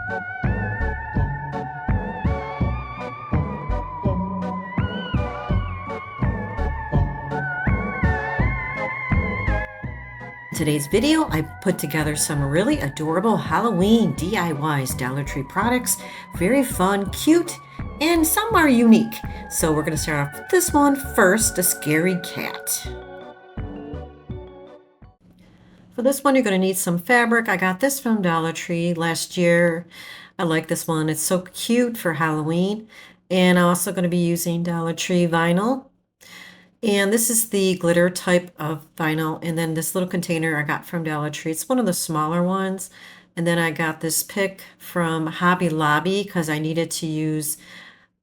In today's video, I put together some really adorable Halloween DIYs, Dollar Tree products. Very fun, cute, and some are unique. So we're going to start off with this one first, a scary cat. For this one, you're going to need some fabric. I got this from Dollar Tree last year. I like this one. It's so cute for Halloween. And I'm also going to be using Dollar Tree vinyl. And this is the glitter type of vinyl. And then this little container I got from Dollar Tree. It's one of the smaller ones. And then I got this pick from Hobby Lobby because I needed to use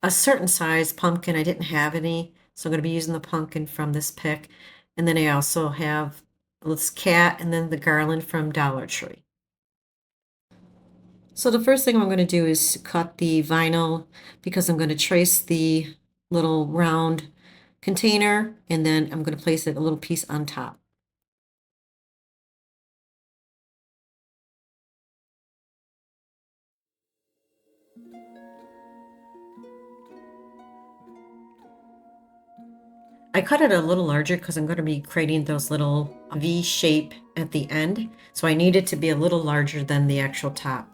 a certain size pumpkin. I didn't have any. So I'm going to be using the pumpkin from this pick. And then I also have this cat and then the garland from Dollar Tree. So the first thing I'm going to do is cut the vinyl because I'm going to trace the little round container and then I'm going to place it a little piece on top. I cut it a little larger because I'm going to be creating those little V shape at the end. So I need it to be a little larger than the actual top.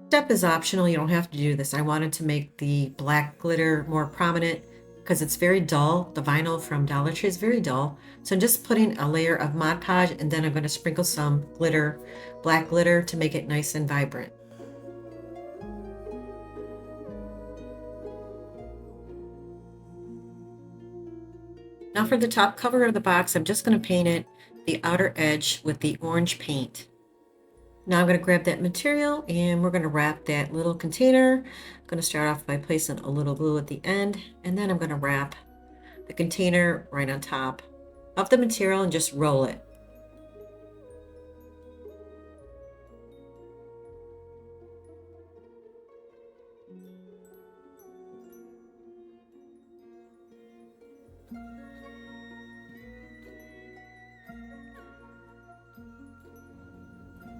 Step is optional. You don't have to do this. I wanted to make the black glitter more prominent because it's very dull. The vinyl from Dollar Tree is very dull. So I'm just putting a layer of Mod Podge and then I'm going to sprinkle some glitter, black glitter to make it nice and vibrant. Now for the top cover of the box, I'm just going to paint it the outer edge with the orange paint. Now I'm going to grab that material and we're going to wrap that little container. I'm going to start off by placing a little glue at the end and then I'm going to wrap the container right on top of the material and just roll it.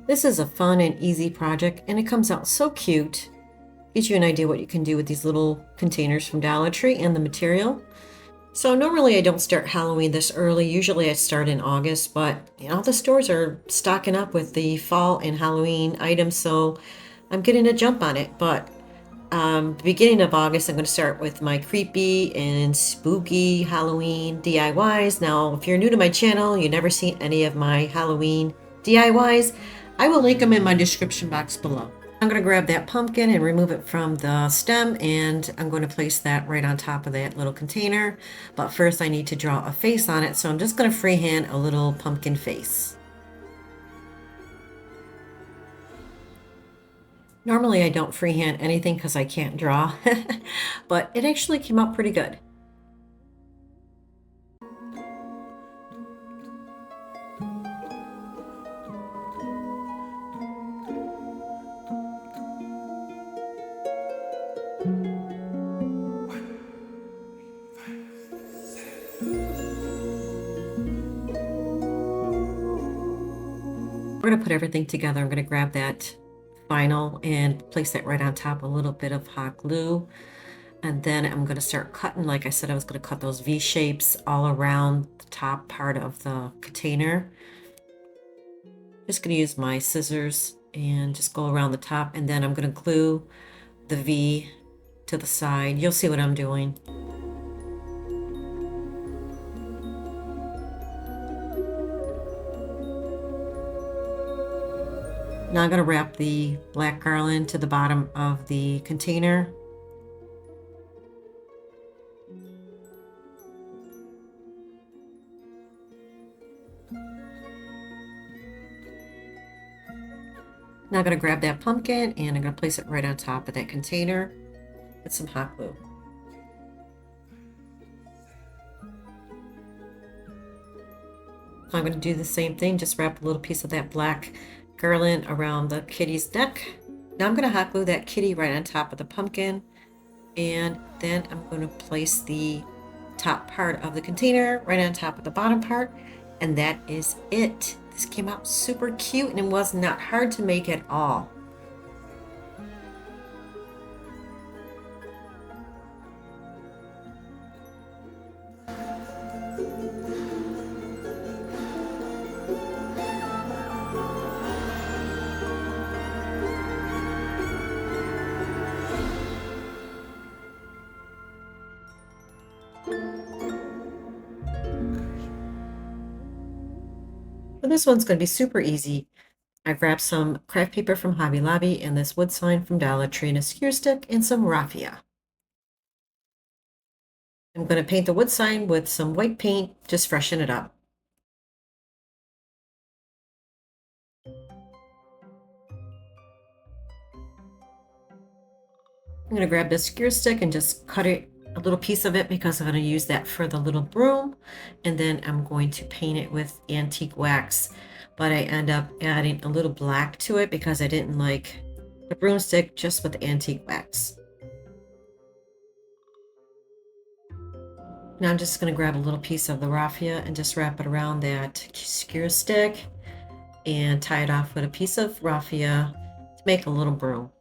This is a fun and easy project and it comes out so cute. Gives you an idea what you can do with these little containers from Dollar Tree and the material. So normally I don't start Halloween this early. Usually I start in August, but all the stores are stocking up with the fall and Halloween items, so I'm getting a jump on it. But beginning of August, I'm going to start with my creepy and spooky Halloween DIYs. Now, if you're new to my channel, you've never seen any of my Halloween DIYs, I will link them in my description box below. I'm going to grab that pumpkin and remove it from the stem and I'm going to place that right on top of that little container. But first I need to draw a face on it, so I'm just going to freehand a little pumpkin face. Normally I don't freehand anything because I can't draw, but it actually came out pretty good. We're going to put everything together. I'm going to grab that vinyl and place that right on top, a little bit of hot glue. And then I'm going to start cutting. Like I said, I was going to cut those V shapes all around the top part of the container. Just going to use my scissors and just go around the top. And then I'm going to glue the V to the side. You'll see what I'm doing. Now I'm going to wrap the black garland to the bottom of the container. Now I'm going to grab that pumpkin and I'm going to place it right on top of that container with some hot glue. I'm going to do the same thing, just wrap a little piece of that black garland around the kitty's neck. Now I'm going to hot glue that kitty right on top of the pumpkin, and then I'm going to place the top part of the container right on top of the bottom part, and that is it. This came out super cute and it was not hard to make at all. But this one's going to be super easy. I grabbed some craft paper from Hobby Lobby and this wood sign from Dollar Tree and a skewer stick and some raffia. I'm going to paint the wood sign with some white paint, just freshen it up. I'm going to grab this skewer stick and just cut it, a little piece of it, because I'm going to use that for the little broom. And then I'm going to paint it with antique wax. But I end up adding a little black to it because I didn't like the broomstick just with the antique wax. Now I'm just going to grab a little piece of the raffia and just wrap it around that skewer stick and tie it off with a piece of raffia to make a little broom.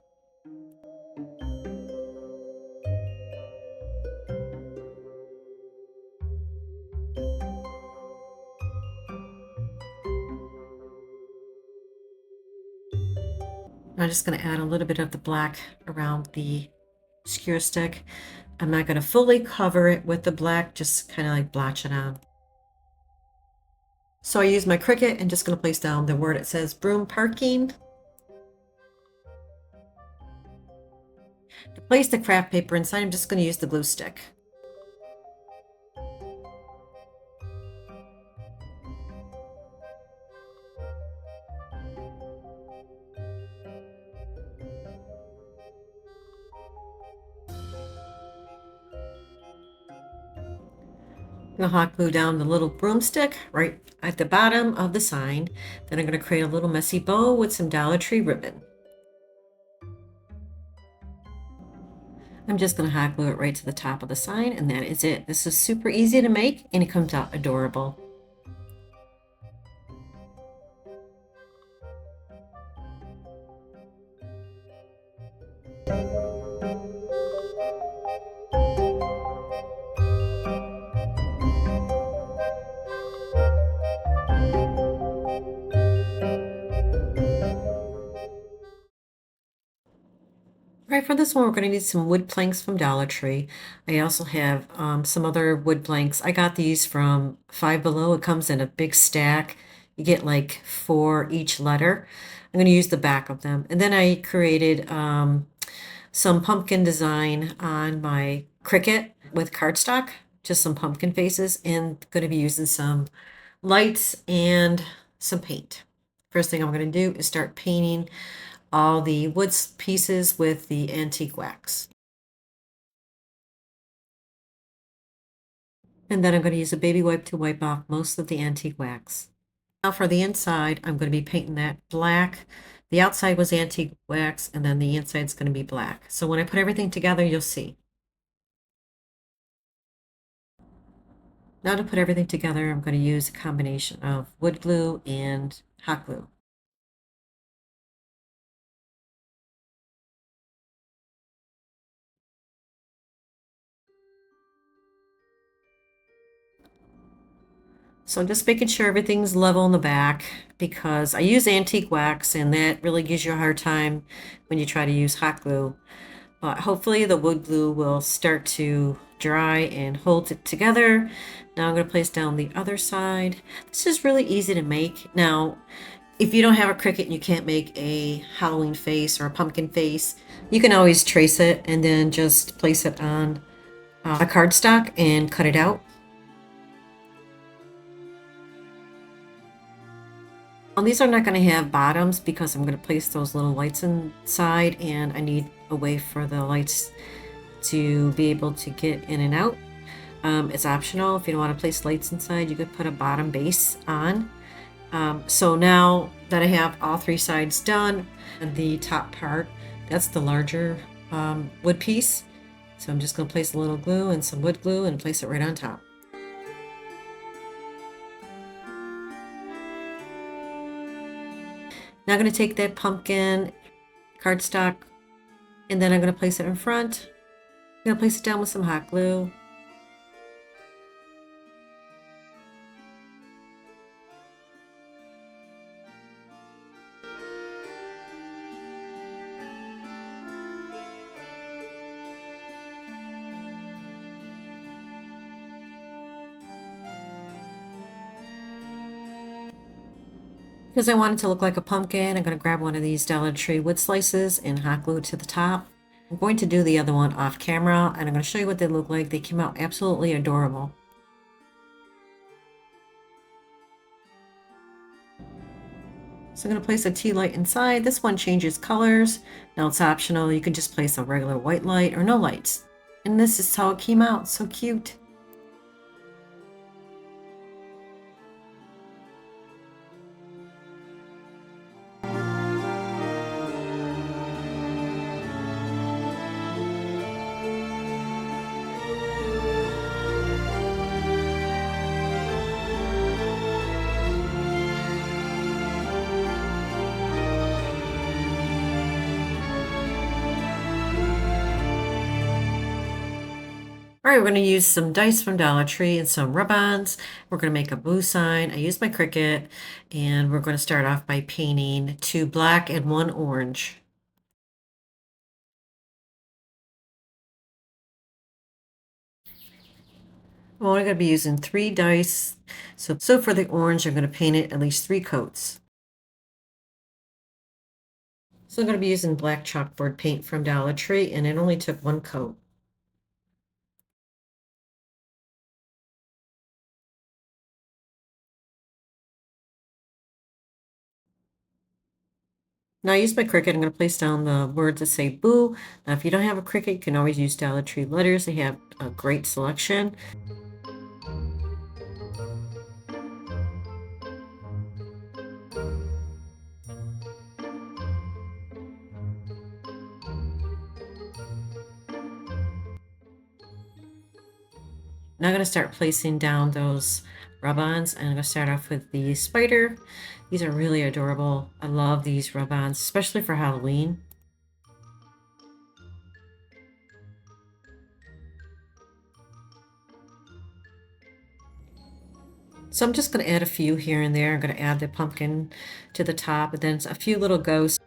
I'm just going to add a little bit of the black around the skewer stick. I'm not going to fully cover it with the black, just kind of like blotch it on. So I use my Cricut and just going to place down the word it says broom parking. To place the craft paper inside, I'm just going to use the glue stick. I'm going to hot glue down the little broomstick right at the bottom of the sign. Then I'm going to create a little messy bow with some Dollar Tree ribbon. I'm just going to hot glue it right to the top of the sign, and that is it. This is super easy to make and it comes out adorable. Right, for this one, we're going to need some wood planks from Dollar Tree. I also have some other wood planks. I got these from Five Below. It comes in a big stack. You get like 4 each letter. I'm going to use the back of them. And then I created some pumpkin design on my Cricut with cardstock, just some pumpkin faces, and going to be using some lights and some paint. First thing I'm going to do is start painting all the wood pieces with the antique wax. And then I'm going to use a baby wipe to wipe off most of the antique wax. Now for the inside, I'm going to be painting that black. The outside was antique wax, and then the inside is going to be black. So when I put everything together, you'll see. Now to put everything together, I'm going to use a combination of wood glue and hot glue. So I'm just making sure everything's level in the back, because I use antique wax and that really gives you a hard time when you try to use hot glue. But hopefully the wood glue will start to dry and hold it together. Now I'm going to place down the other side. This is really easy to make. Now, if you don't have a Cricut and you can't make a Halloween face or a pumpkin face, you can always trace it and then just place it on a cardstock and cut it out. Well, these are not going to have bottoms because I'm going to place those little lights inside, and I need a way for the lights to be able to get in and out. It's optional. If you don't want to place lights inside, you could put a bottom base on. So now that I have all 3 sides done, and the top part, that's the larger wood piece, So I'm just going to place a little glue and some wood glue and place it right on top. Now I'm going to take that pumpkin cardstock and then I'm going to place it in front. I'm going to place it down with some hot glue. Because I want it to look like a pumpkin, I'm going to grab one of these Dollar Tree wood slices and hot glue it to the top. I'm going to do the other one off camera, and I'm going to show you what they look like. They came out absolutely adorable. So I'm going to place a tea light inside. This one changes colors. Now it's optional. You can just place a regular white light or no lights. And this is how it came out. So cute. All right, we're going to use some dice from Dollar Tree and some rub-ons. We're going to make a boo sign. I used my Cricut, and we're going to start off by painting 2 black and 1 orange. I'm only going to be using 3 dice. So for the orange, I'm going to paint it at least 3 coats. So I'm going to be using black chalkboard paint from Dollar Tree, and it only took 1 coat. Now I use my Cricut. I'm going to place down the words that say boo. Now if you don't have a Cricut, you can always use Dollar Tree letters. They have a great selection. Now I'm going to start placing down those rub-ons, and I'm going to start off with the spider. These are really adorable. I love these rub-ons, especially for Halloween. So I'm just going to add a few here and there. I'm going to add the pumpkin to the top, and then a few little ghosts.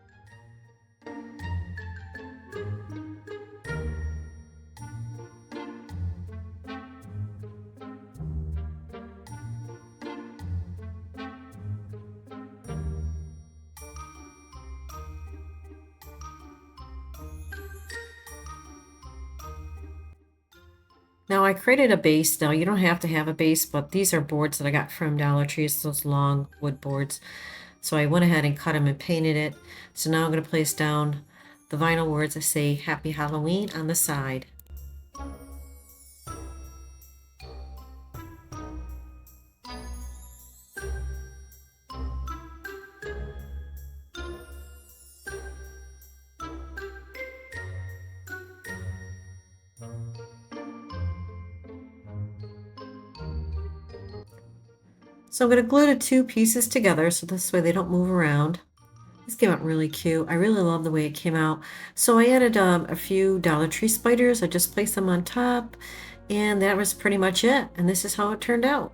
Now I created a base. Now you don't have to have a base, but these are boards that I got from Dollar Tree. It's those long wood boards. So I went ahead and cut them and painted it. So now I'm going to place down the vinyl words that say Happy Halloween on the side. So I'm going to glue the 2 pieces together so this way they don't move around. This came out really cute. I really love the way it came out. So I added a few Dollar Tree spiders. I just placed them on top, and that was pretty much it. And this is how it turned out.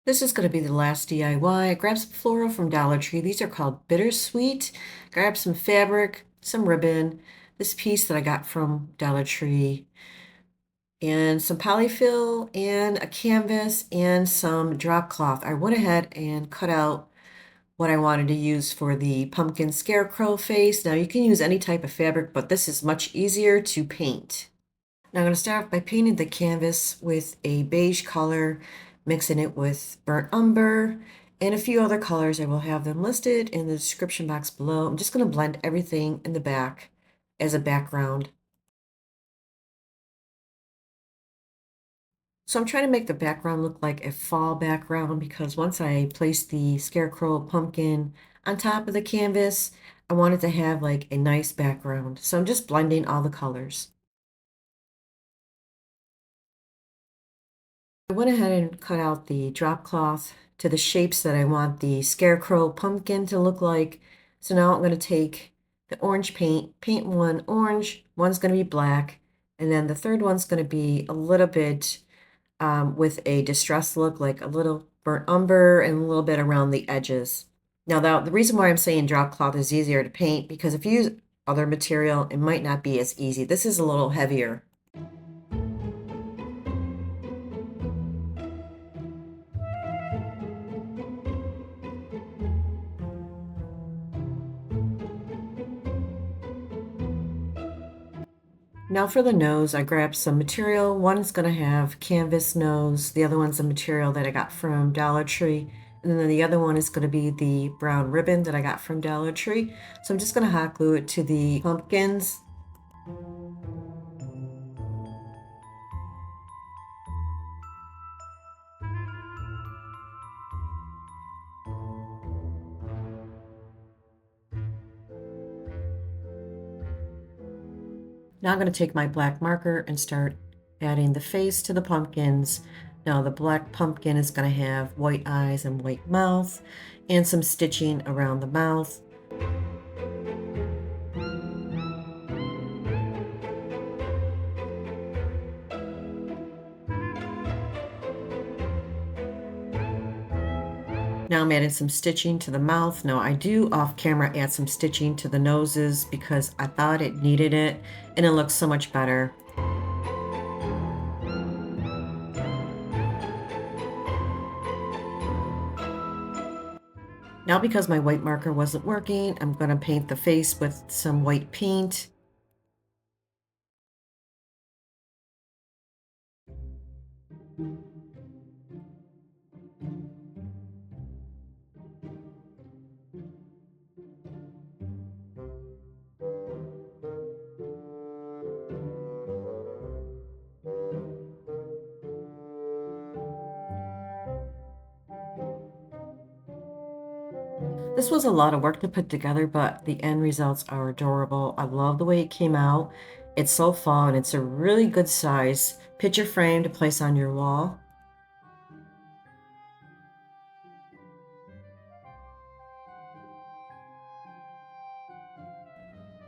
This is going to be the last DIY. I grabbed some floral from Dollar Tree. These are called Bittersweet. Grabbed some fabric, some ribbon, this piece that I got from Dollar Tree, and some polyfill, and a canvas, and some drop cloth. I went ahead and cut out what I wanted to use for the pumpkin scarecrow face. Now you can use any type of fabric, but this is much easier to paint. Now I'm going to start off by painting the canvas with a beige color, mixing it with burnt umber and a few other colors. I will have them listed in the description box below. I'm just going to blend everything in the back as a background. So I'm trying to make the background look like a fall background because once I placed the scarecrow pumpkin on top of the canvas, I wanted to have like a nice background. So I'm just blending all the colors. I went ahead and cut out the drop cloth to the shapes that I want the scarecrow pumpkin to look like. So now I'm going to take the orange paint one orange, one's going to be black, and then the third one's going to be a little bit with a distressed look, like a little burnt umber and a little bit around the edges. Now, the reason why I'm saying drop cloth is easier to paint, because if you use other material, it might not be as easy. This is a little heavier. Now for the nose, I grabbed some material. One is going to have canvas nose. The other one's a material that I got from Dollar Tree. And then the other one is going to be the brown ribbon that I got from Dollar Tree. So I'm just going to hot glue it to the pumpkins. Now I'm going to take my black marker and start adding the face to the pumpkins. Now the black pumpkin is going to have white eyes and white mouth and some stitching around the mouth. Now I'm adding some stitching to the mouth. Now I do off camera add some stitching to the noses because I thought it needed it and it looks so much better. Now because my white marker wasn't working, I'm going to paint the face with some white paint. This was a lot of work to put together, but the end results are adorable. I love the way it came out. It's so fall and it's a really good size picture frame to place on your wall.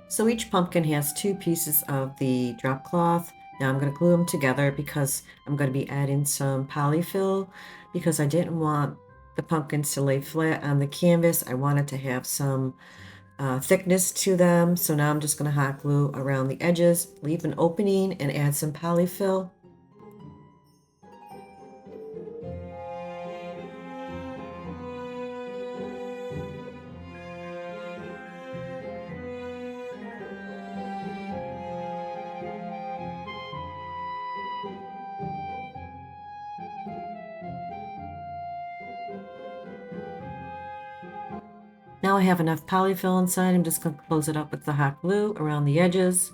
So each pumpkin has two pieces of the drop cloth. Now I'm going to glue them together because I'm going to be adding some polyfill because I didn't want the pumpkins to lay flat on the canvas. I wanted to have some thickness to them. So now I'm just going to hot glue around the edges, leave an opening and add some polyfill. Now I have enough polyfill inside. I'm just going to close it up with the hot glue around the edges.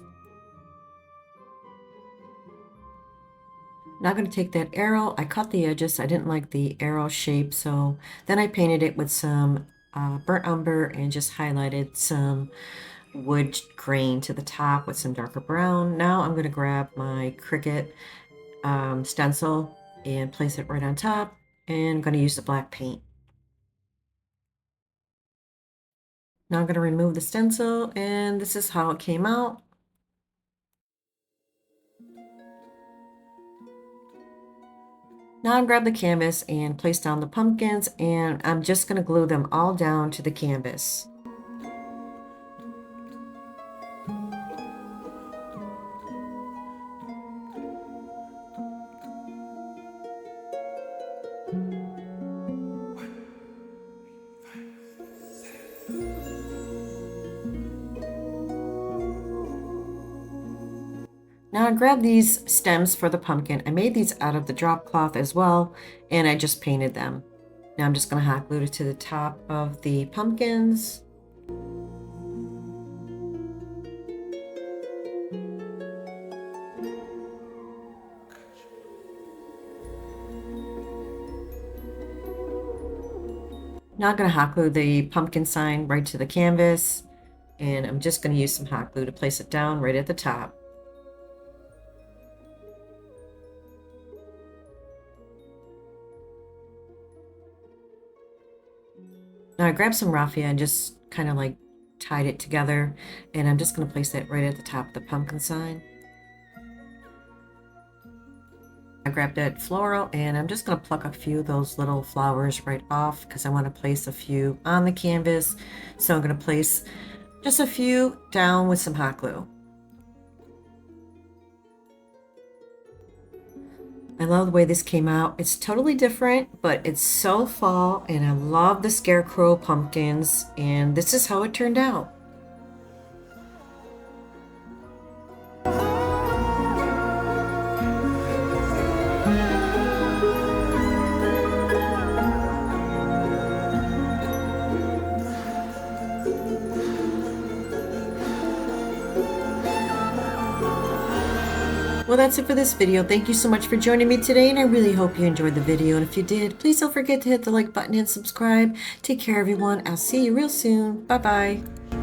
Now I'm going to take that arrow. I cut the edges. I didn't like the arrow shape, so then I painted it with some burnt umber and just highlighted some wood grain to the top with some darker brown. Now I'm going to grab my Cricut stencil and place it right on top, and I'm going to use the black paint. Now I'm going to remove the stencil, and this is how it came out. Now I grab the canvas and place down the pumpkins, and I'm just going to glue them all down to the canvas. Now I grabbed these stems for the pumpkin. I made these out of the drop cloth as well, and I just painted them. Now I'm just going to hot glue it to the top of the pumpkins. Now I'm going to hot glue the pumpkin sign right to the canvas, and I'm just going to use some hot glue to place it down right at the top. Now I grabbed some raffia and just kind of like tied it together, and I'm just going to place that right at the top of the pumpkin sign. I grabbed that floral and I'm just going to pluck a few of those little flowers right off because I want to place a few on the canvas. So I'm going to place just a few down with some hot glue. I love the way this came out. It's totally different, but it's so fall, and I love the scarecrow pumpkins, and this is how it turned out. Well, that's it for this video. Thank you so much for joining me today, and I really hope you enjoyed the video. And if you did, please don't forget to hit the like button and subscribe. Take care, everyone. I'll see you real soon. Bye-bye.